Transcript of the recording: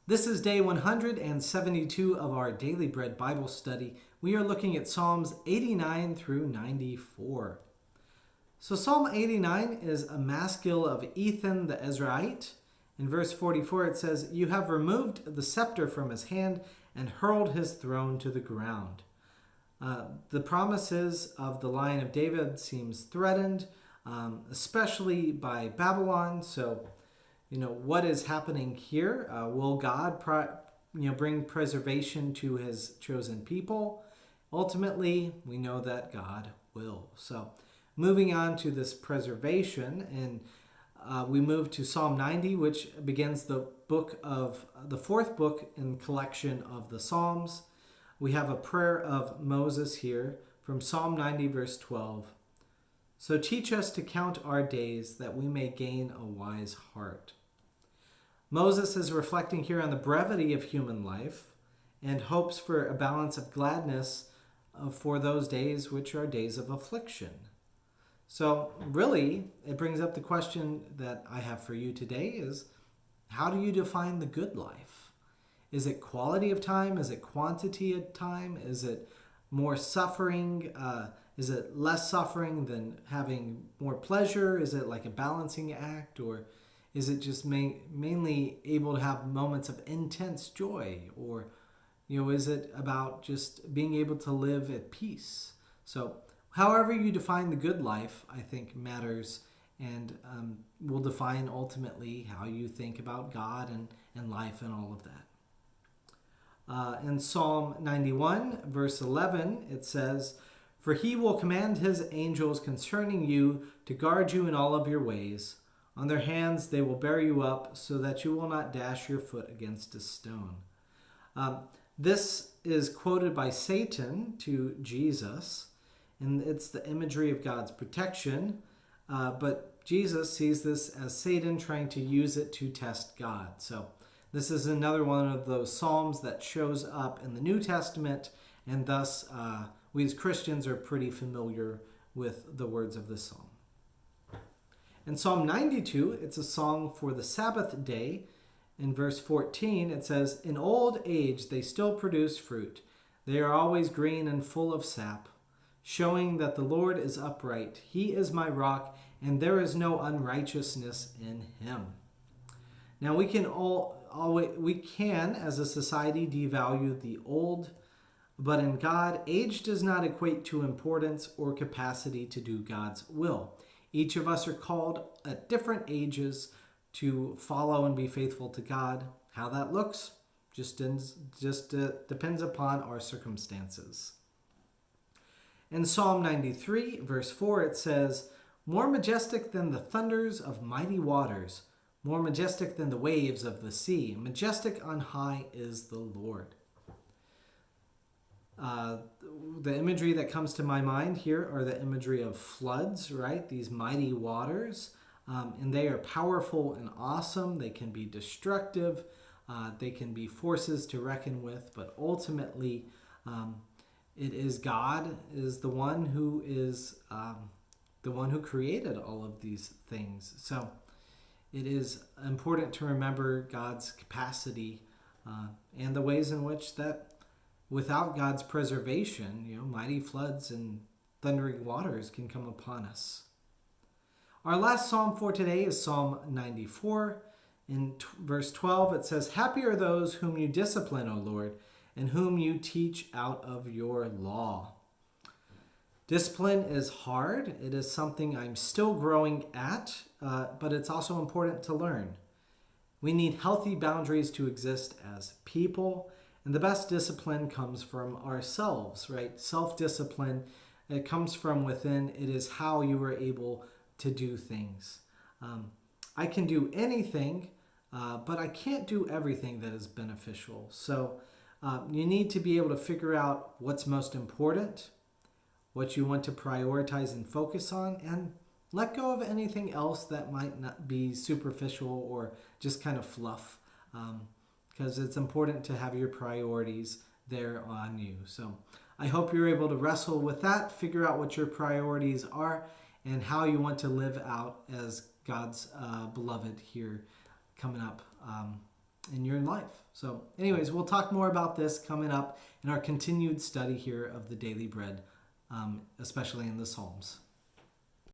This is day 172 of our Daily Bread Bible study. We are looking at Psalms 89 through 94. So Psalm 89 is a maskil of Ethan the Ezraite. In verse 44 it says, "You have removed the scepter from his hand and hurled his throne to the ground." The promises of the Lion of David seems threatened, especially by Babylon. So what is happening here? Will God bring preservation to his chosen people? Ultimately, we know that God will. So moving on to this preservation, and we move to Psalm 90, which begins the fourth book in collection of the Psalms. We have a prayer of Moses here from Psalm 90, verse 12. "So teach us to count our days, that we may gain a wise heart." Moses is reflecting here on the brevity of human life and hopes for a balance of gladness for those days which are days of affliction. So really, it brings up the question that I have for you today is, how do you define the good life? Is it quality of time? Is it quantity of time? Is it more suffering? Is it less suffering than having more pleasure? Is it like a balancing act? Or is it just mainly able to have moments of intense joy? Or, is it about just being able to live at peace? So however you define the good life, I think matters and will define ultimately how you think about God and life and all of that. In Psalm 91, verse 11, it says, "For he will command his angels concerning you to guard you in all of your ways. On their hands they will bear you up, so that you will not dash your foot against a stone." This is quoted by Satan to Jesus, and it's the imagery of God's protection. But Jesus sees this as Satan trying to use it to test God. So this is another one of those psalms that shows up in the New Testament, and thus we as Christians are pretty familiar with the words of this psalm. In Psalm 92, it's a song for the Sabbath day. In verse 14, it says, "In old age they still produce fruit. They are always green and full of sap, showing that the Lord is upright. He is my rock, and there is no unrighteousness in him." Now we can as a society devalue the old, but in God, age does not equate to importance or capacity to do God's will. Each of us are called at different ages to follow and be faithful to God. How that looks just depends upon our circumstances. In Psalm 93, verse 4, it says, "More majestic than the thunders of mighty waters, more majestic than the waves of the sea, majestic on high is the Lord." The imagery that comes to my mind here are the imagery of floods, right? These mighty waters. And they are powerful and awesome. They can be destructive. They can be forces to reckon with. But ultimately, it is God is the one who created all of these things. So it is important to remember God's capacity and the ways in which that without God's preservation, mighty floods and thundering waters can come upon us. Our last psalm for today is Psalm 94. In verse 12, it says, "Happy are those whom you discipline, O Lord, and whom you teach out of your law." Discipline is hard. It is something I'm still growing at, but it's also important to learn. We need healthy boundaries to exist as people, and the best discipline comes from ourselves, right? Self-discipline, it comes from within. It is how you are able to do things. I can do anything, but I can't do everything that is beneficial. So you need to be able to figure out what's most important, what you want to prioritize and focus on, and let go of anything else that might not be superficial or just kind of fluff, because it's important to have your priorities there on you. So I hope you're able to wrestle with that, figure out what your priorities are, and how you want to live out as God's beloved here coming up in your life. So, anyways, we'll talk more about this coming up in our continued study here of the daily bread, especially in the Psalms.